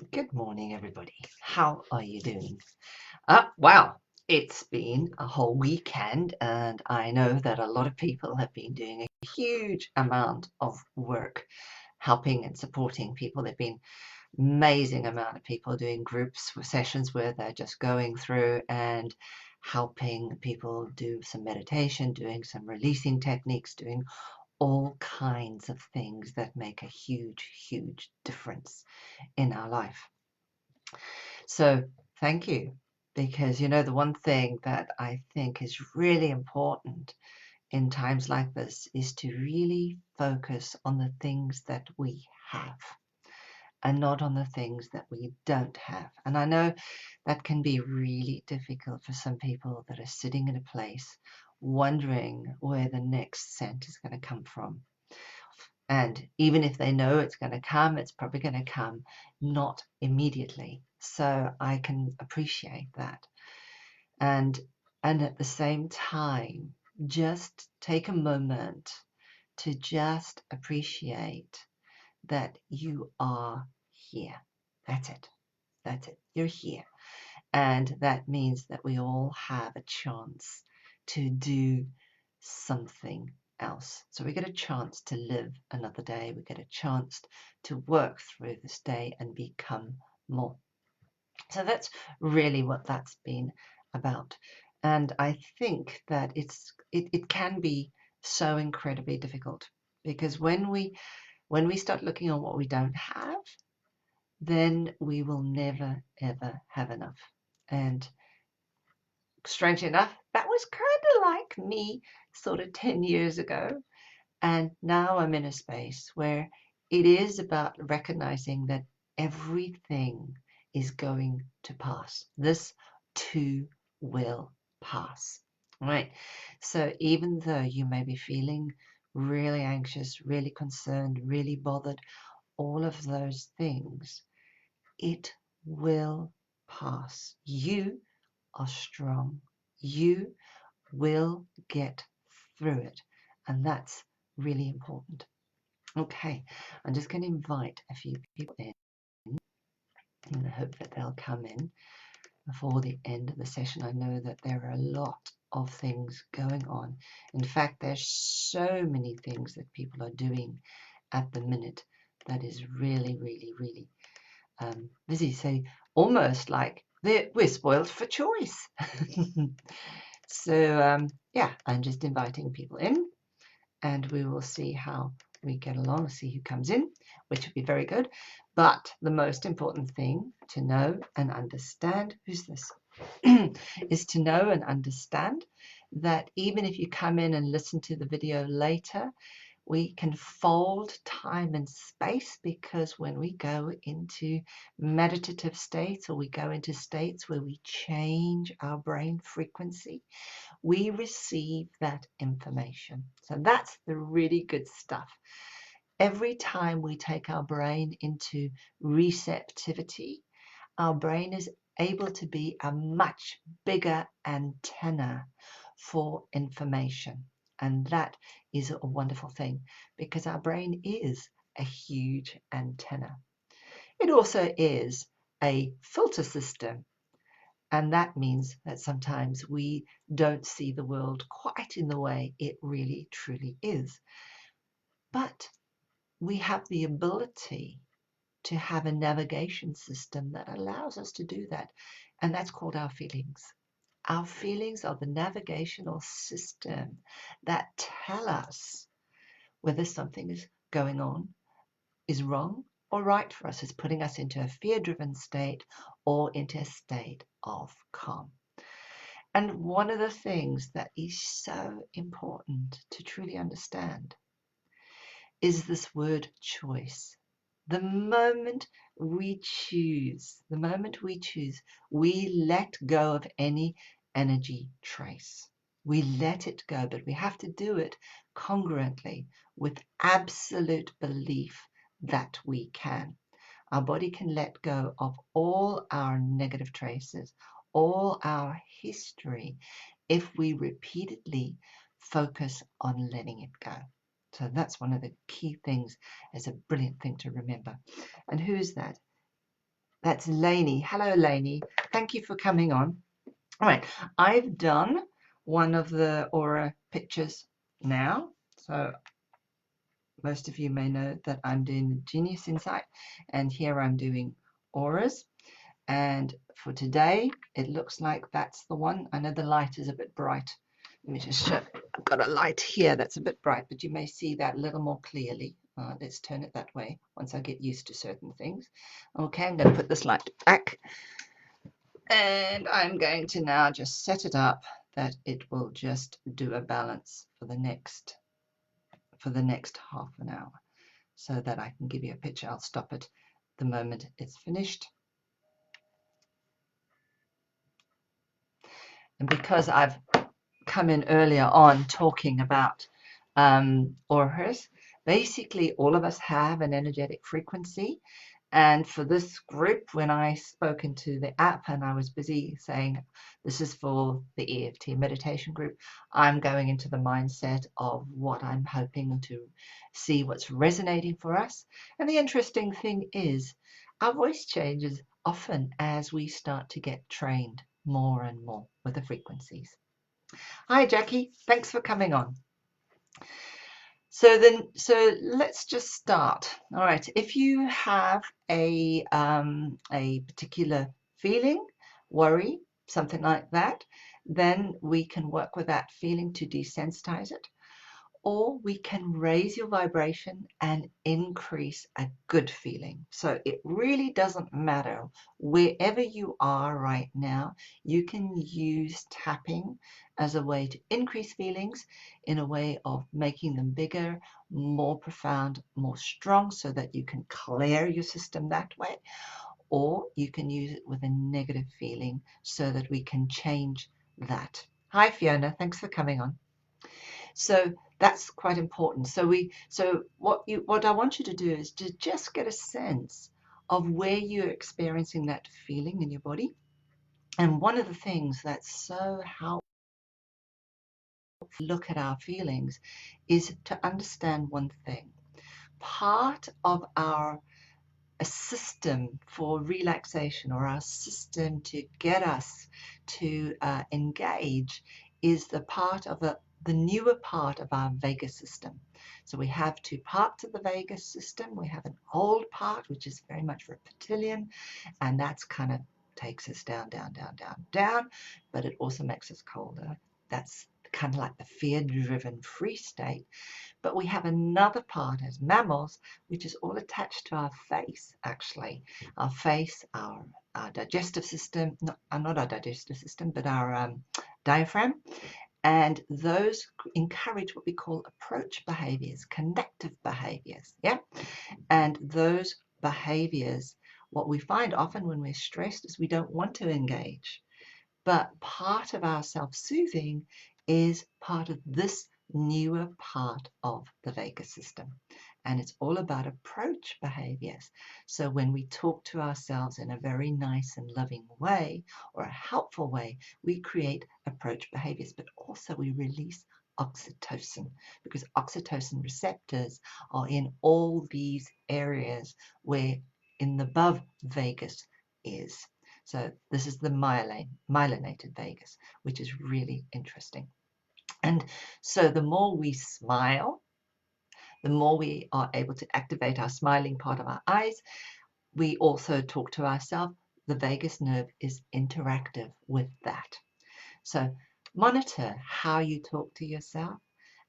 Good morning, everybody. How are you doing? Wow, it's been a whole weekend, and I know that a lot of people have been doing a huge amount of work helping and supporting people. There've been amazing amount of people doing groups with sessions where they're just going through and helping people do some meditation, doing some releasing techniques, doing all kinds of things that make a huge difference in our life. So thank you, because the one thing that I think is really important in times like this is to really focus on the things that we have and not on the things that we don't have. And I know that can be really difficult for some people that are sitting in a place wondering where the next cent is going to come from. And even if they know it's going to come, it's probably going to come not immediately. So I can appreciate that. And at the same time, just take a moment to just appreciate that you are here. That's it. That's it. You're here. And that means that we all have a chance to do something else. So we get a chance to live another day. We get a chance to work through this day and become more. So that's really what that's been about. And I think that it can be so incredibly difficult, because when we start looking at what we don't have, then we will never ever have enough. And strangely enough, that was kind of like me sort of 10 years ago. And now I'm in a space where it is about recognizing that everything is going to pass. This too will pass. Right? So even though you may be feeling really anxious, really concerned, really bothered, all of those things, it will pass. You are strong. You will get through it. And that's really important. Okay, I'm just going to invite a few people in the hope that they'll come in before the end of the session. I know that there are a lot of things going on. In fact, there's so many things that people are doing at the minute that is really busy. So almost like we're spoiled for choice. So yeah, I'm just inviting people in, and we will see how we get along, see who comes in, which will be very good. But the most important thing to know and understand, who's this, is to know and understand that even if you come in and listen to the video later, we can fold time and space, because when we go into meditative states, or we go into states where we change our brain frequency, we receive that information. So that's the really good stuff. Every time we take our brain into receptivity, our brain is able to be a much bigger antenna for information. And that is a wonderful thing, because our brain is a huge antenna. It also is a filter system. And that means that sometimes we don't see the world quite in the way it really truly is. But we have the ability to have a navigation system that allows us to do that. And that's called our feelings. Our feelings are the navigational system that tell us whether something is going on, is wrong or right for us, is putting us into a fear-driven state or into a state of calm. And one of the things that is so important to truly understand is this word choice. The moment we choose, we let go of any energy trace. We let it go, but we have to do it congruently with absolute belief that we can. Our body can let go of all our negative traces, all our history, if we repeatedly focus on letting it go. So that's one of the key things, as a brilliant thing to remember. And who is that? That's Lainey. Hello, Lainey. Thank you for coming on. All right, I've done one of the aura pictures now. So most of you may know that I'm doing the Genius Insight, and here I'm doing auras. And for today, it looks like that's the one. I know the light is a bit bright. Let me just show. I've got a light here that's a bit bright, but you may see that a little more clearly. Let's turn it that way once I get used to certain things. Okay, I'm going to put this light back. And I'm going to now just set it up that it will just do a balance for the next half an hour so that I can give you a picture. I'll stop it the moment it's finished. And because I've come in earlier on talking about auras, basically all of us have an energetic frequency. And for this group, when I spoke into the app and I was busy saying, this is for the EFT meditation group, I'm going into the mindset of what I'm hoping to see what's resonating for us. And the interesting thing is, our voice changes often as we start to get trained more and more with the frequencies. Hi, Jackie. Thanks for coming on. So let's just start. All right. If you have a particular feeling, worry, something like that, then we can work with that feeling to desensitize it. Or we can raise your vibration and increase a good feeling. So it really doesn't matter wherever you are right now. You can use tapping as a way to increase feelings in a way of making them bigger, more profound, more strong, so that you can clear your system that way. Or you can use it with a negative feeling so that we can change that. Hi, Fiona. Thanks for coming on. So that's quite important. So what I want you to do is to just get a sense of where you're experiencing that feeling in your body. And one of the things that's so helpful to look at our feelings is to understand one thing. Part of a system for relaxation, or our system to get us to engage, is the part of the newer part of our vagus system. So we have two parts of the vagus system. We have an old part, which is very much reptilian, and that's kind of takes us down, down, down, down, down, but it also makes us colder. That's kind of like the fear-driven free state. But we have another part as mammals, which is all attached to our face, actually. Our face, our digestive system, not our digestive system, but our diaphragm. And those encourage what we call approach behaviors, connective behaviors. Yeah. And those behaviors, what we find often when we're stressed is we don't want to engage. But part of our self-soothing is part of this newer part of the vagus system. And it's all about approach behaviors. So when we talk to ourselves in a very nice and loving way, or a helpful way, we create approach behaviors, but also we release oxytocin, because oxytocin receptors are in all these areas where in the above vagus is. So this is the myelinated vagus, which is really interesting. And so the more we smile, the more we are able to activate our smiling part of our eyes. We also talk to ourselves. The vagus nerve is interactive with that. So monitor how you talk to yourself.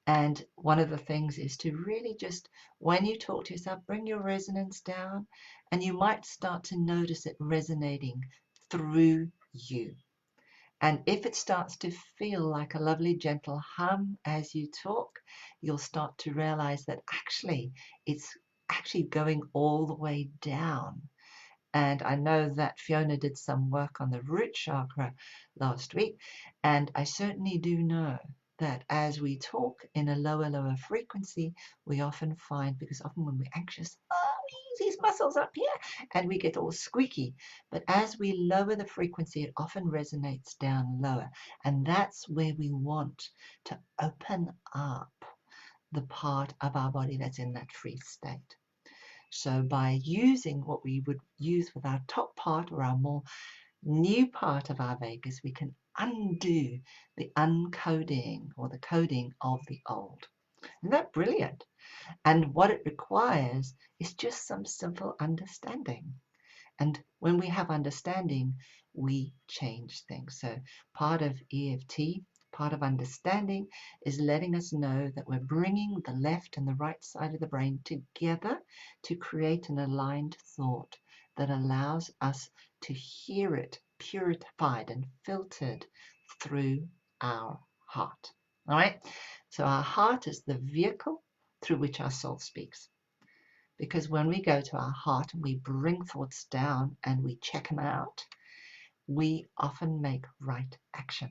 And one of the things is to really just, when you talk to yourself, bring your resonance down, and you might start to notice it resonating through you. And if it starts to feel like a lovely gentle hum as you talk, you'll start to realize that it's actually going all the way down. And I know that Fiona did some work on the root chakra last week, and I certainly do know that as we talk in a lower frequency, we often find, because often when we're anxious, these muscles up here, and we get all squeaky. But as we lower the frequency, it often resonates down lower. And that's where we want to open up the part of our body that's in that free state. So by using what we would use with our top part or our more new part of our vagus, we can undo the uncoding or the coding of the old. Isn't that brilliant? And what it requires is just some simple understanding. And when we have understanding, we change things. So part of EFT, part of understanding is letting us know that we're bringing the left and the right side of the brain together to create an aligned thought that allows us to hear it purified and filtered through our heart. All right. So our heart is the vehicle through which our soul speaks. Because when we go to our heart and we bring thoughts down and we check them out, we often make right action.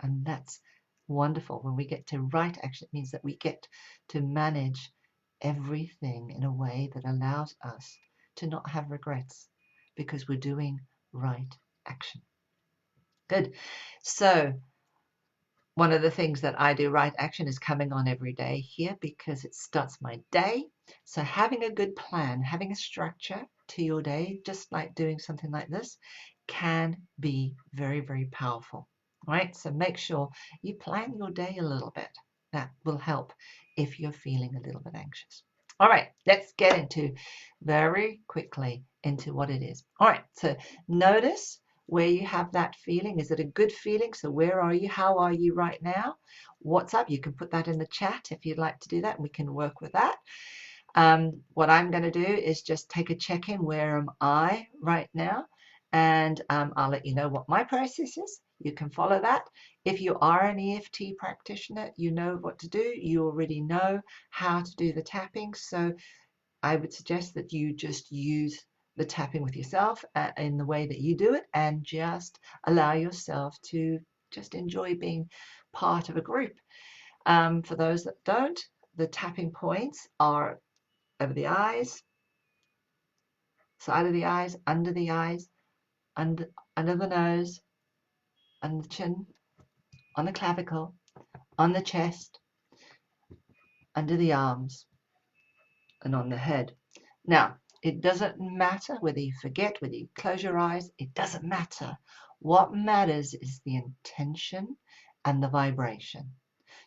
And that's wonderful. When we get to right action, it means that we get to manage everything in a way that allows us to not have regrets because we're doing right action. Good. So one of the things that I do, right action, is coming on every day here because it starts my day. So having a good plan, having a structure to your day, just like doing something like this, can be very, very powerful. Right? So make sure you plan your day a little bit. That will help if you're feeling a little bit anxious. All right, let's get into very quickly into what it is. All right, so notice where you have that feeling. Is it a good feeling? So where are you? How are you right now? What's up? You can put that in the chat if you'd like to do that, and we can work with that. What I'm going to do is just take a check-in. Where am I right now? And I'll let you know what my process is. You can follow that. If you are an EFT practitioner, you know what to do. You already know how to do the tapping. So I would suggest that you just use the tapping with yourself in the way that you do it, and just allow yourself to just enjoy being part of a group. For those that don't, the tapping points are over the eyes, side of the eyes, under the nose, under the chin, on the clavicle, on the chest, under the arms, and on the head. Now, it doesn't matter whether you forget, whether you close your eyes, it doesn't matter. What matters is the intention and the vibration.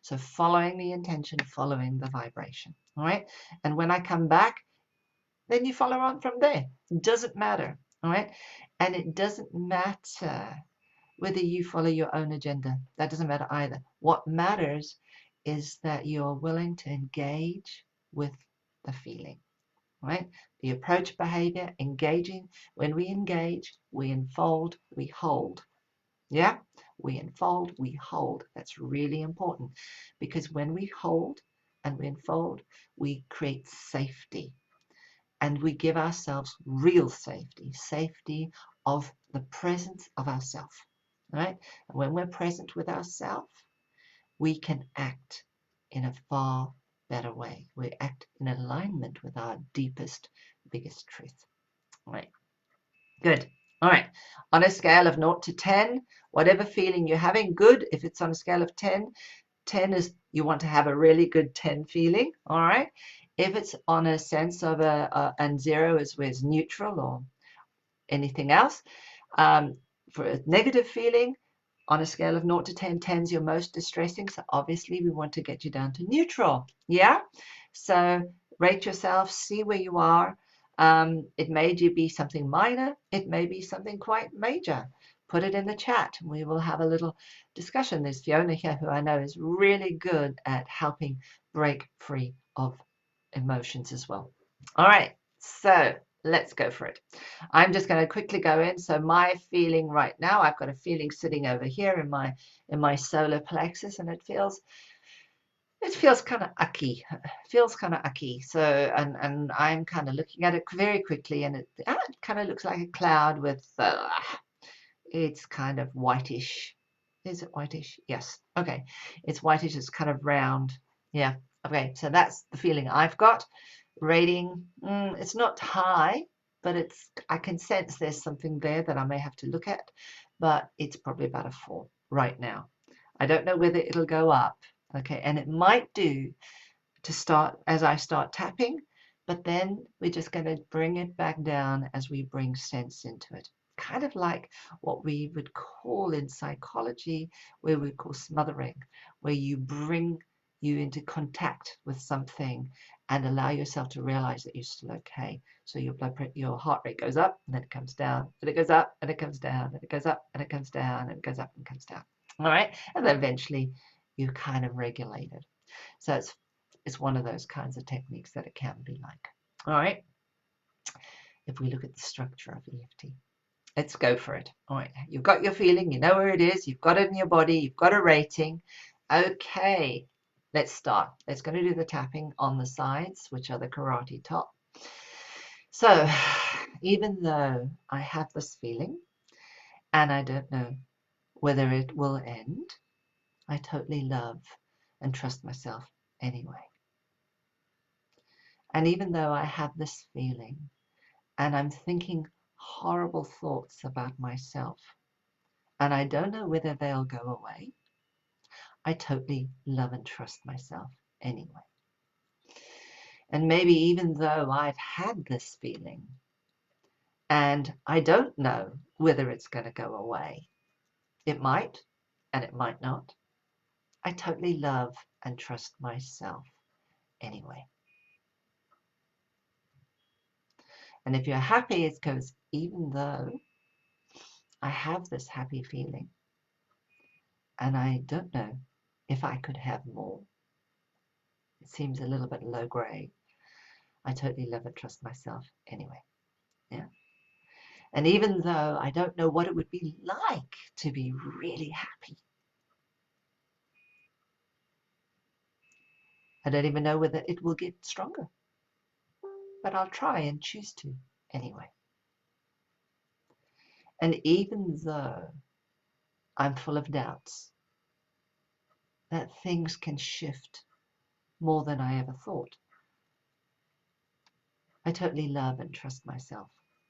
So following the intention, following the vibration. All right. And when I come back, then you follow on from there. It doesn't matter. All right. And it doesn't matter whether you follow your own agenda. That doesn't matter either. What matters is that you're willing to engage with the feeling. Right? The approach behavior, engaging. When we engage, we unfold, we hold. Yeah? We unfold, we hold. That's really important because when we hold and we unfold, we create safety and we give ourselves real safety, safety of the presence of ourself. Right? And when we're present with ourselves, we can act in a far better way. We act in alignment with our deepest, biggest truth. All right. Good. All right. On a scale of 0 to 10, whatever feeling you're having, good. If it's on a scale of 10, 10 is you want to have a really good 10 feeling. All right. If it's on a sense of and 0 is where it's neutral or anything else. For a negative feeling, on a scale of 0 to 10, 10 is your most distressing. So obviously we want to get you down to neutral. Yeah. So rate yourself, see where you are. It may be something minor. It may be something quite major. Put it in the chat. We will have a little discussion. There's Fiona here, who I know is really good at helping break free of emotions as well. All right. So let's go for it. I'm just going to quickly go in. So my feeling right now, I've got a feeling sitting over here in my solar plexus, and it feels kind of ucky. Feels kind of ucky. So and I'm kind of looking at it very quickly, and it kind of looks like a cloud with it's kind of whitish. Is it whitish? Yes. Okay. It's whitish. It's kind of round. Yeah. Okay. So that's the feeling I've got. Rating, it's not high, but I can sense there's something there that I may have to look at, but it's probably about a 4 right now. I don't know whether it'll go up, okay, and it might do to start as I start tapping, But then we're just going to bring it back down as we bring sense into it. Kind of like what we would call in psychology, where we call smothering, where you bring you into contact with something and allow yourself to realize that you're still okay. So your heart rate goes up and then it comes down, and it goes up and it comes down, and it goes up and it comes down, and it goes up and comes down. All right, and then eventually you kind of regulate it. So it's one of those kinds of techniques that it can be like. All right, if we look at the structure of EFT. Let's go for it. All right, you've got your feeling, you know where it is, you've got it in your body, you've got a rating. Okay, let's start. Let's going to do the tapping on the sides, which are the karate top. So, even though I have this feeling and I don't know whether it will end, I totally love and trust myself anyway. And even though I have this feeling and I'm thinking horrible thoughts about myself, and I don't know whether they'll go away, I totally love and trust myself anyway. And maybe even though I've had this feeling and I don't know whether it's going to go away, it might and it might not, I totally love and trust myself anyway. And if you're happy, it goes, even though I have this happy feeling and I don't know if I could have more, it seems a little bit low grade, I totally love and trust myself anyway. Yeah. And even though I don't know what it would be like to be really happy, I don't even know whether it will get stronger, but I'll try and choose to anyway. And even though I'm full of doubts that things can shift more than I ever thought, I totally love and trust myself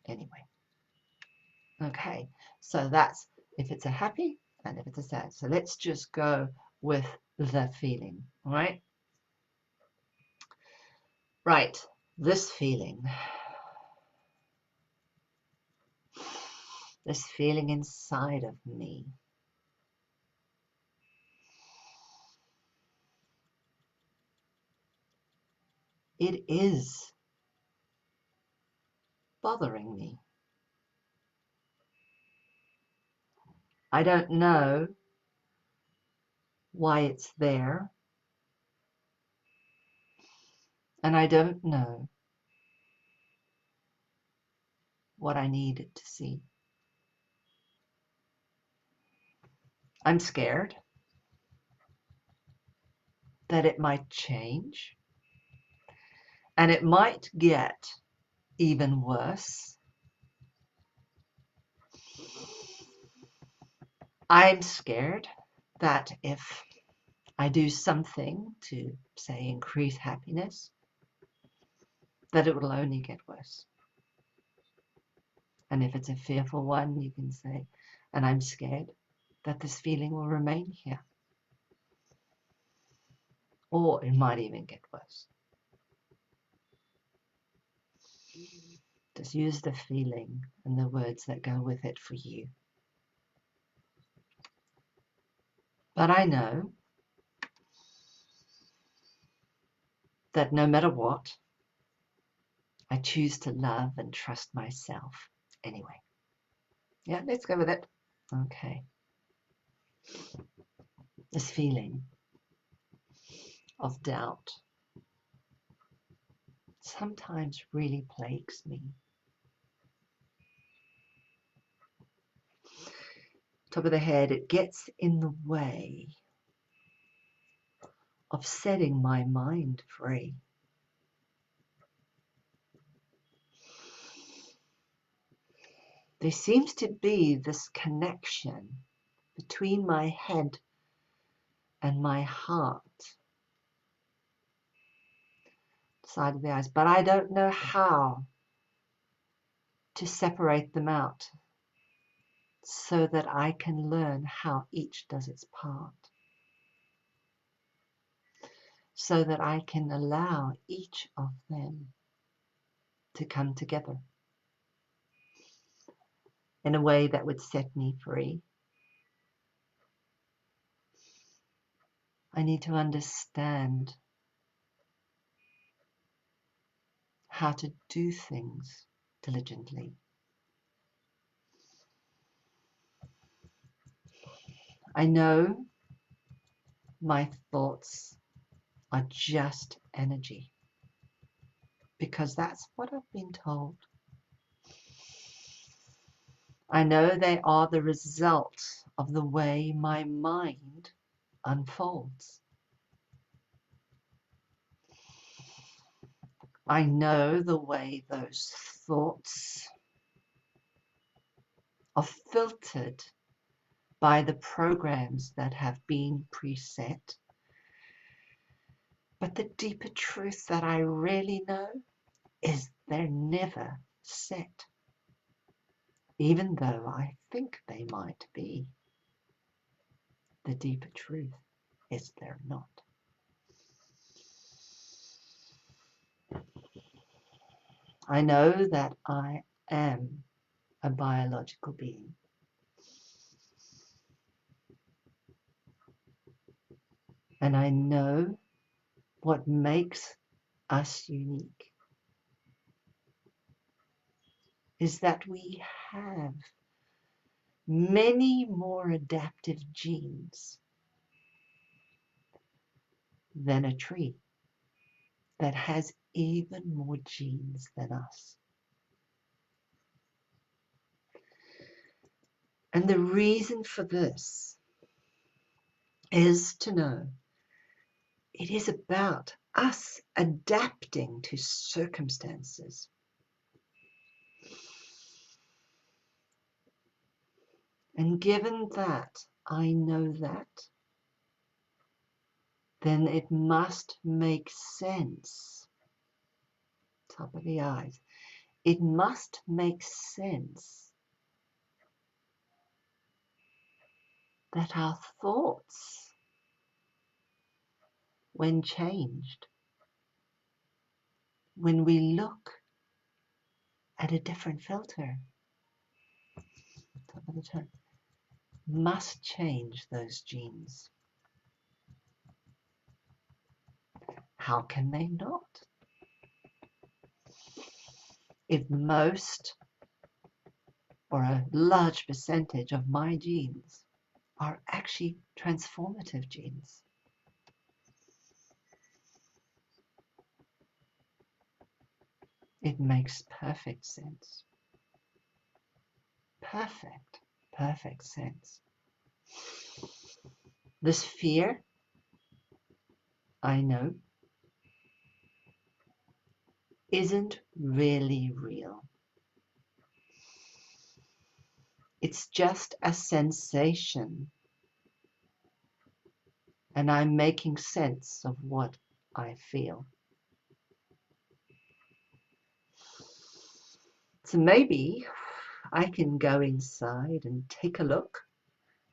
anyway. Okay, so that's if it's a happy and if it's a sad. So let's just go with the feeling, all right? Right, this feeling inside of me. It is bothering me. I don't know why it's there, and I don't know what I needed to see. I'm scared that it might change, and it might get even worse. I'm scared that if I do something to, say, increase happiness, that it will only get worse. And if it's a fearful one, you can say, and I'm scared that this feeling will remain here. Or it might even get worse. Just use the feeling and the words that go with it for you. But I know that no matter what, I choose to love and trust myself anyway. Yeah, let's go with it. Okay. This feeling of doubt sometimes really plagues me. Top of the head, it gets in the way of setting my mind free. There seems to be this connection between my head and my heart, side of the eyes, but I don't know how to separate them out so that I can learn how each does its part, so that I can allow each of them to come together in a way that would set me free. I need to understand how to do things diligently. I know my thoughts are just energy, because that's what I've been told. I know they are the result of the way my mind unfolds. I know the way those thoughts are filtered by the programs that have been preset. But the deeper truth that I really know is they're never set, even though I think they might be. The deeper truth is they're not. I know that I am a biological being. And I know what makes us unique is that we have many more adaptive genes than a tree that has even more genes than us. And the reason for this is to know it is about us adapting to circumstances. And given that I know that, then it must make sense. Top of the eyes. It must make sense that our thoughts, when changed, when we look at a different filter, top of the tongue, must change those genes. How can they not? If most or a large percentage of my genes are actually transformative genes. It makes perfect sense. Perfect sense. This fear, I know, isn't really real. It's just a sensation, and I'm making sense of what I feel. So maybe I can go inside and take a look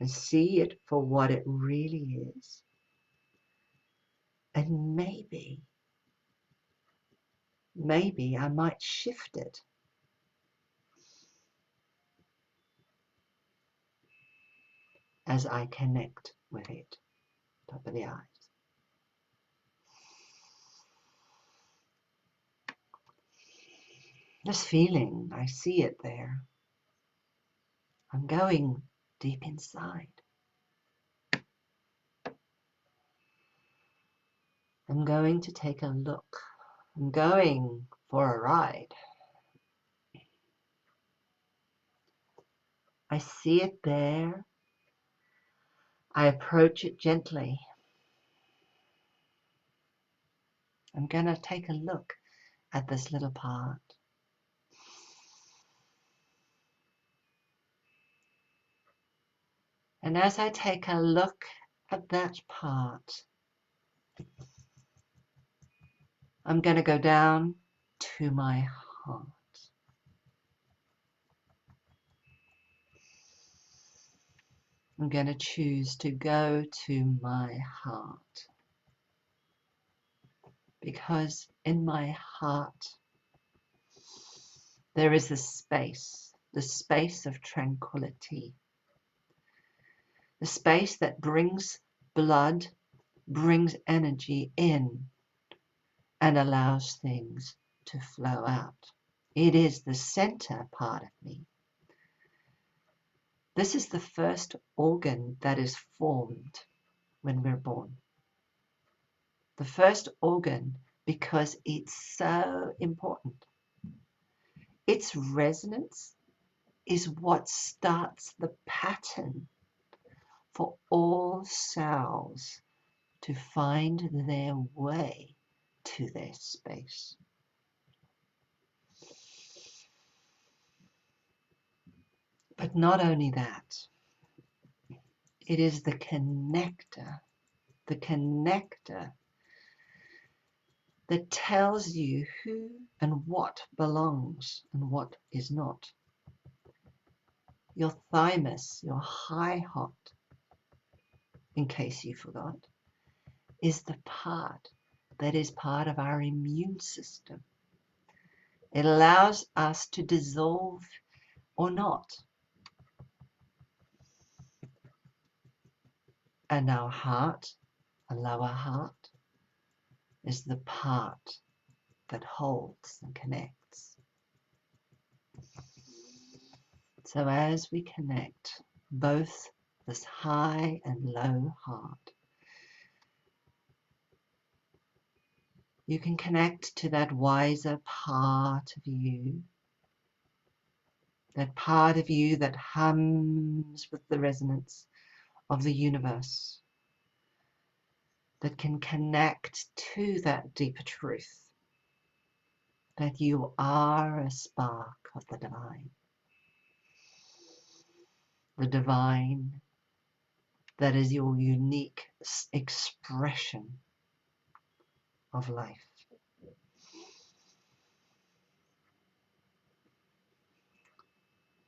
and see it for what it really is. And maybe I might shift it. As I connect with it. Top of the eyes. This feeling, I see it there. I'm going deep inside. I'm going to take a look. I'm going for a ride. I see it there. I approach it gently. I'm going to take a look at this little part. And as I take a look at that part, I'm going to go down to my heart. I'm going to choose to go to my heart. Because in my heart, there is the space of tranquility, the space that brings blood, brings energy in, and allows things to flow out. It is the center part of me. This is the first organ that is formed when we're born. The first organ, because it's so important. Its resonance is what starts the pattern for all cells to find their way to their space. But not only that, it is the connector that tells you who and what belongs and what is not. Your thymus, your high heart, in case you forgot, is the part that is part of our immune system. It allows us to dissolve or not. And our heart, a lower heart, is the part that holds and connects. So as we connect both this high and low heart, you can connect to that wiser part of you, that part of you that hums with the resonance of the universe, that can connect to that deeper truth, that you are a spark of the divine. The divine that is your unique expression of life.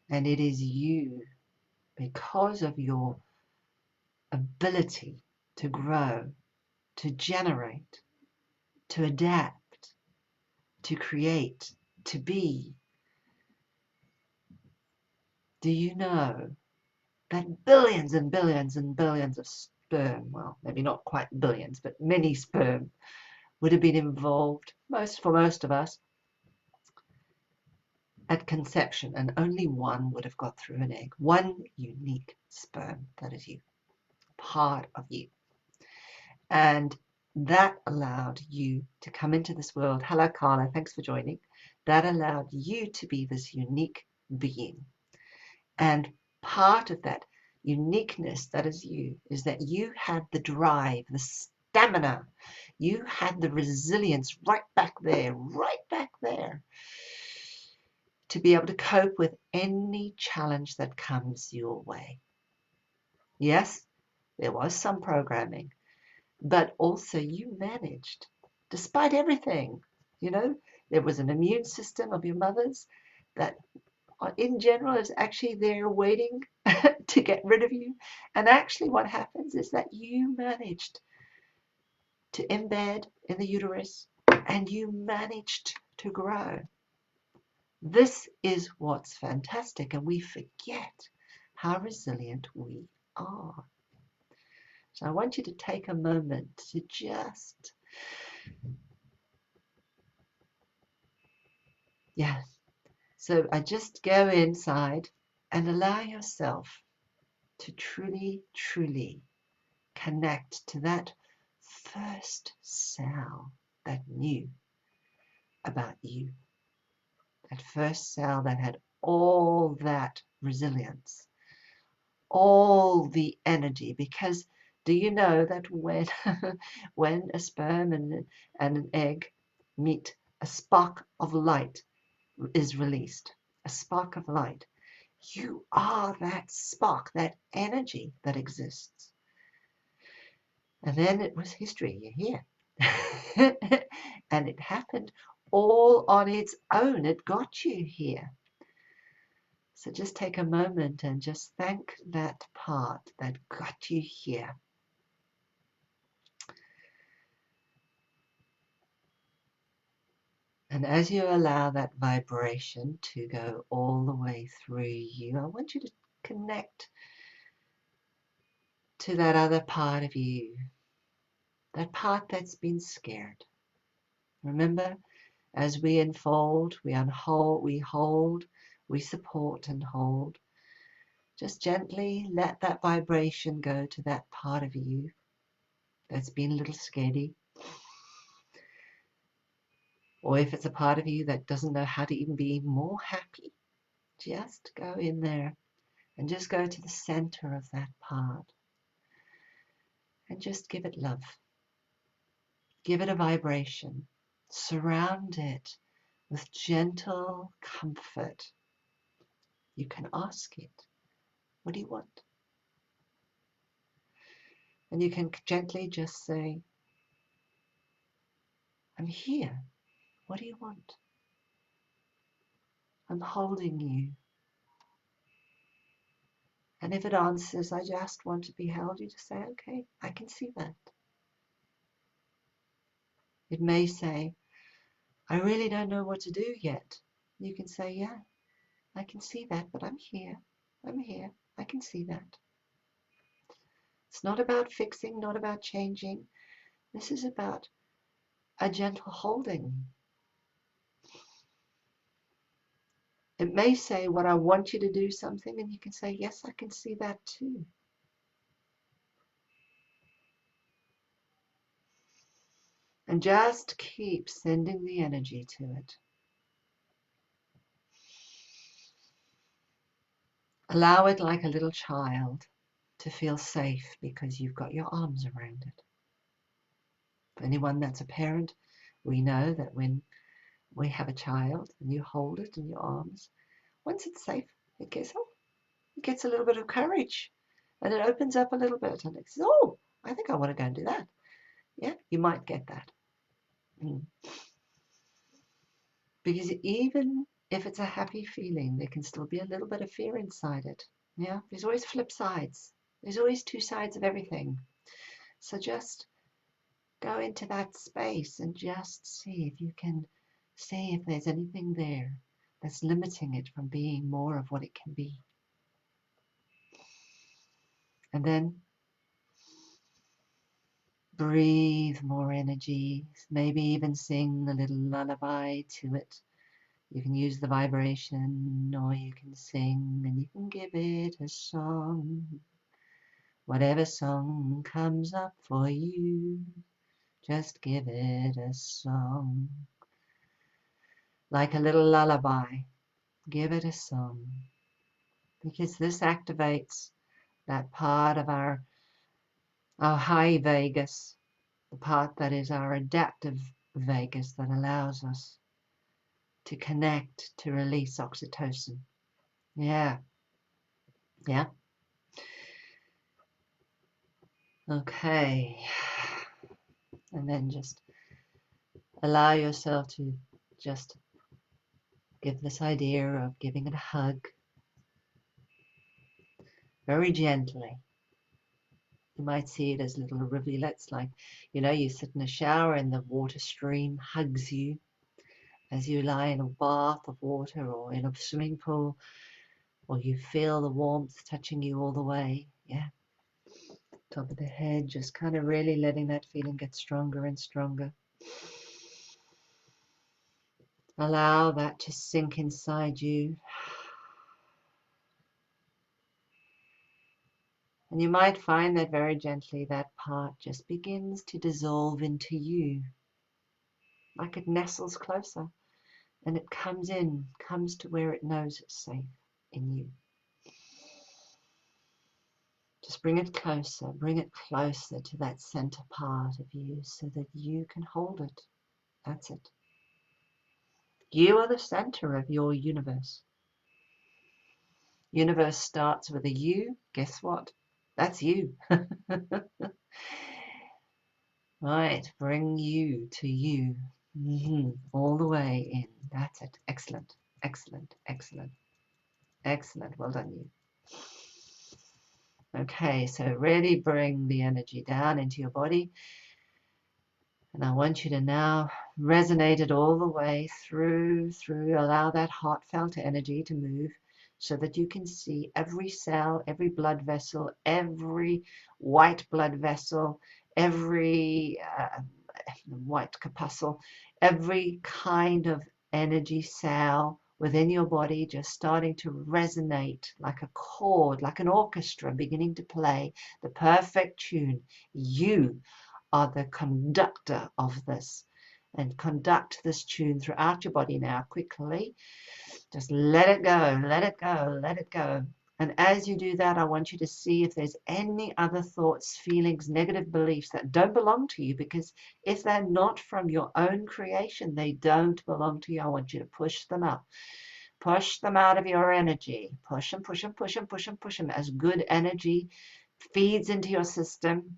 And it is you, because of your ability to grow, to generate, to adapt, to create, to be. Do you know that billions and billions and billions of sperm, well, maybe not quite billions, but many sperm would have been involved, for most of us, at conception, and only one would have got through an egg. One unique sperm, that is you, part of you. And that allowed you to come into this world. Hello, Carla, thanks for joining. That allowed you to be this unique being. And part of that uniqueness that is you is that you had the drive, the stamina, you had the resilience right back there, to be able to cope with any challenge that comes your way. Yes, there was some programming, but also you managed, despite everything. You know, there was an immune system of your mother's that in general is actually there waiting to get rid of you. And actually what happens is that you managed to embed in the uterus and you managed to grow. This is what's fantastic, and we forget how resilient we are. So I want you to take a moment to just, so I just go inside and allow yourself to truly, truly connect to that first cell that knew about you. That first cell that had all that resilience, all the energy. Because do you know that when when a sperm and an egg meet, a spark of light is released. A spark of light. You are that spark, that energy that exists. And then it was history. You're here. And it happened all on its own. It got you here. So just take a moment and just thank that part that got you here. And as you allow that vibration to go all the way through you, I want you to connect to that other part of you, that part that's been scared. Remember, as we unfold, we unhold, we hold, we support and hold. Just gently let that vibration go to that part of you that's been a little scaredy. Or if it's a part of you that doesn't know how to even be more happy, just go in there and just go to the center of that part and just give it love. Give it a vibration. Surround it with gentle comfort. You can ask it, what do you want? And you can gently just say, I'm here. What do you want? I'm holding you. And if it answers, I just want to be held, you just say, okay, I can see that. It may say, I really don't know what to do yet. You can say, yeah, I can see that, but I'm here. I'm here. I can see that. It's not about fixing, not about changing. This is about a gentle holding. It may say, what I want you to do something, and you can say, yes, I can see that too. And just keep sending the energy to it. Allow it like a little child to feel safe because you've got your arms around it. For anyone that's a parent, we know that when we have a child and you hold it in your arms, once it's safe, it gets a little bit of courage and it opens up a little bit and it says, oh, I think I want to go and do that. Yeah, you might get that. Because even if it's a happy feeling, there can still be a little bit of fear inside it. Yeah, there's always flip sides. There's always two sides of everything. So just go into that space and just see if you can see if there's anything there that's limiting it from being more of what it can be. And then breathe more energy, maybe even sing a little lullaby to it. You can use the vibration or you can sing and you can give it a song. Whatever song comes up for you, just give it a song. Like a little lullaby, give it a song. Because this activates that part of our high vagus, the part that is our adaptive vagus that allows us to connect, to release oxytocin. Yeah. Yeah. Okay. And then just allow yourself to just give this idea of giving it a hug very gently. You might see it as little rivulets, like, you sit in a shower and the water stream hugs you as you lie in a bath of water or in a swimming pool, or you feel the warmth touching you all the way. Yeah. Top of the head, just kind of really letting that feeling get stronger and stronger. Allow that to sink inside you. And you might find that very gently that part just begins to dissolve into you. Like it nestles closer and it comes to where it knows it's safe in you. Just bring it closer to that center part of you so that you can hold it. That's it. You are the center of your universe. Universe starts with a U. Guess what? That's you. Right, bring you to you. All the way in. That's it. Excellent. Excellent. Excellent. Excellent. Well done, you. Okay, so really bring the energy down into your body. And I want you to now resonate it all the way through, allow that heartfelt energy to move so that you can see every cell, every blood vessel, every white blood vessel, every white corpuscle, every kind of energy cell within your body just starting to resonate like a chord, like an orchestra beginning to play the perfect tune. You are the conductor of this, and conduct this tune throughout your body now quickly. Just let it go, let it go, let it go. And as you do that, I want you to see if there's any other thoughts, feelings, negative beliefs that don't belong to you, because if they're not from your own creation, they don't belong to you. I want you to push them out. Push them out of your energy. Push them, push them, push them, push them, push them. As good energy feeds into your system,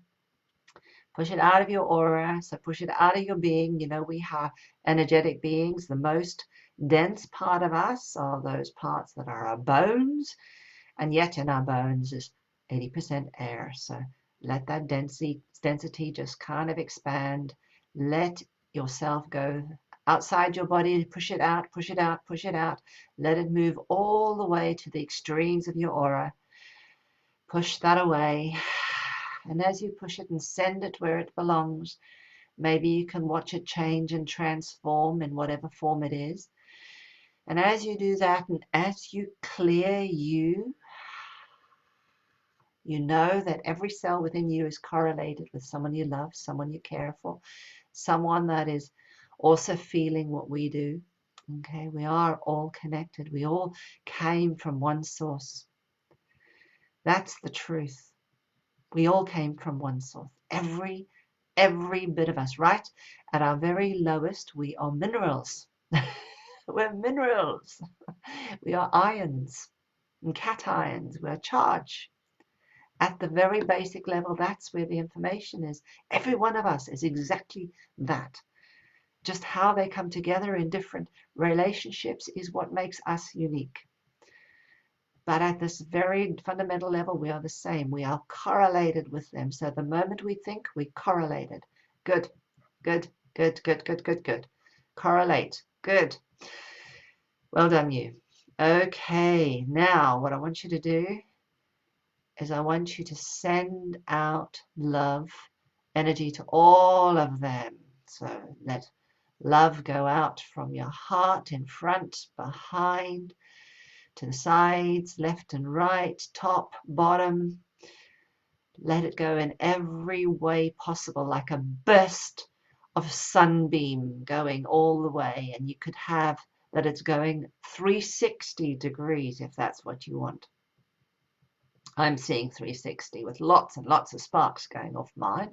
push it out of your aura, so push it out of your being. You know, we have energetic beings. The most dense part of us are those parts that are our bones, and yet in our bones is 80% air. So let that density just kind of expand. Let yourself go outside your body, push it out, push it out, push it out. Let it move all the way to the extremes of your aura. Push that away. And as you push it and send it where it belongs, maybe you can watch it change and transform in whatever form it is. And as you do that, and as you clear you, you know that every cell within you is correlated with someone you love, someone you care for, someone that is also feeling what we do. Okay, we are all connected. We all came from one source. That's the truth. We all came from one source. Every bit of us, right? At our very lowest, we are minerals. We're minerals. We are ions and cations. We're charge. At the very basic level, that's where the information is. Every one of us is exactly that. Just how they come together in different relationships is what makes us unique. But at this very fundamental level, we are the same. We are correlated with them. So the moment we think, we correlated. Good, good, good, good, good, good, good. Correlate. Good. Well done, you. Okay, now what I want you to do is I want you to send out love energy to all of them. So let love go out from your heart, in front, behind, to the sides, left and right, top, bottom. Let it go in every way possible, like a burst of sunbeam going all the way. And you could have that it's going 360 degrees if that's what you want. I'm seeing 360 with lots and lots of sparks going off mine.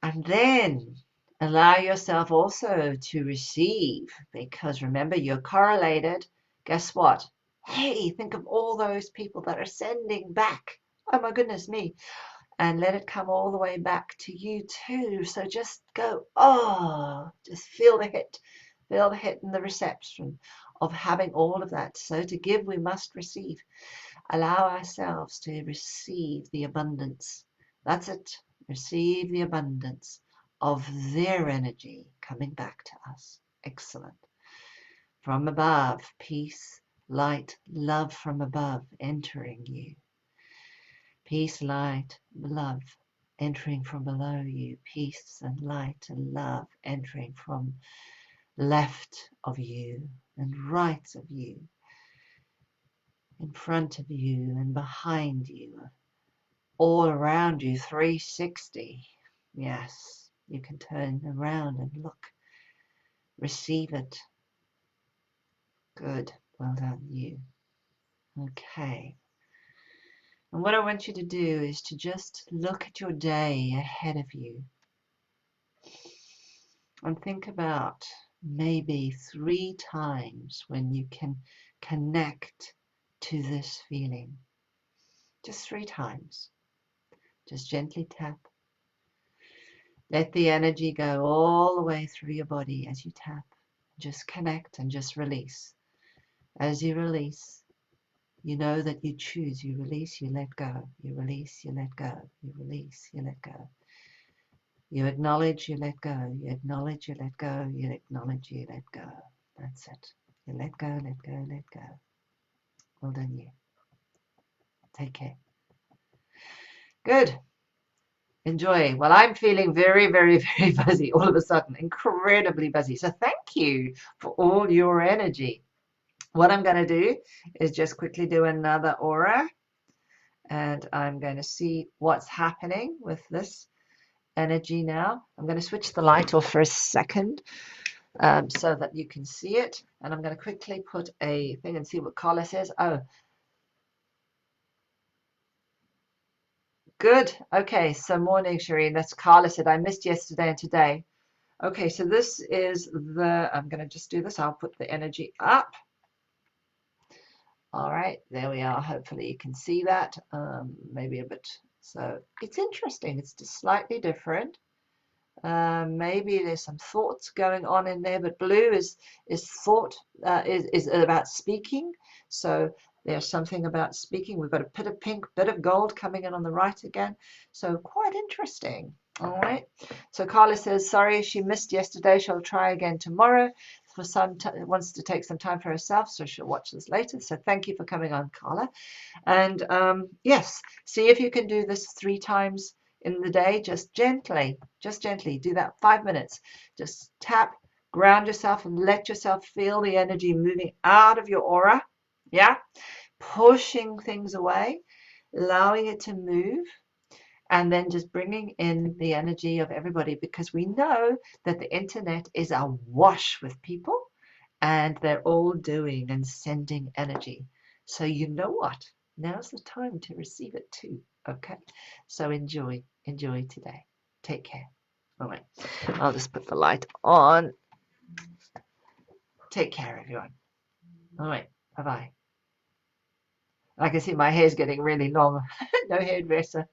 And then allow yourself also to receive, because remember, you're correlated. Guess what? Hey, think of all those people that are sending back. Oh my goodness me. And let it come all the way back to you too. So just go, oh, just feel the hit and the reception of having all of that. So to give, we must receive. Allow ourselves to receive the abundance. That's it. Receive the abundance of their energy coming back to us. Excellent. From above, peace, light, love from above entering you. Peace, light, love entering from below you. Peace and light and love entering from left of you and right of you, in front of you and behind you, all around you, 360. Yes, you can turn around and look. Receive it. Good. Well done, you. Okay. And what I want you to do is to just look at your day ahead of you and think about maybe 3 times when you can connect to this feeling. Just 3 times. Just gently tap. Let the energy go all the way through your body as you tap. Just connect and just release. As you release, you know that you choose. You release, you let go. You release, you let go. You release, you let go. You acknowledge, you let go. You acknowledge, you let go. You acknowledge, you let go. That's it. You let go, let go, let go. Well done, you. Take care. Good. Enjoy. Well, I'm feeling very, very, very buzzy all of a sudden, incredibly buzzy. So thank you for all your energy. What I'm going to do is just quickly do another aura, and I'm going to see what's happening with this energy now. I'm going to switch the light off for a second so that you can see it. And I'm going to quickly put a thing and see what Carla says. Oh, good. Okay, so morning, Shireen. That's Carla said, I missed yesterday and today. Okay, so this is the, I'm going to just do this. I'll put the energy up. All right, there we are. Hopefully you can see that. Maybe a bit. So it's interesting. It's just slightly different. Maybe there's some thoughts going on in there, but blue is thought, is about speaking. So there's something about speaking. We've got a bit of pink, bit of gold coming in on the right again. So quite interesting. All right. So Carla says, sorry, she missed yesterday. She'll try again tomorrow. For some wants to take some time for herself, so she'll watch this later. So thank you for coming on, Carla. And yes, see if you can do this 3 times in the day, just gently do that 5 minutes. Just tap, ground yourself, and let yourself feel the energy moving out of your aura. Yeah, pushing things away, allowing it to move, and then just bringing in the energy of everybody, because we know that the internet is awash with people and they're all doing and sending energy. So you know what? Now's the time to receive it too. Okay, so enjoy today. Take care. All right, I'll just put the light on. Take care, everyone. All right, bye-bye. I can see my hair's getting really long. No hairdresser.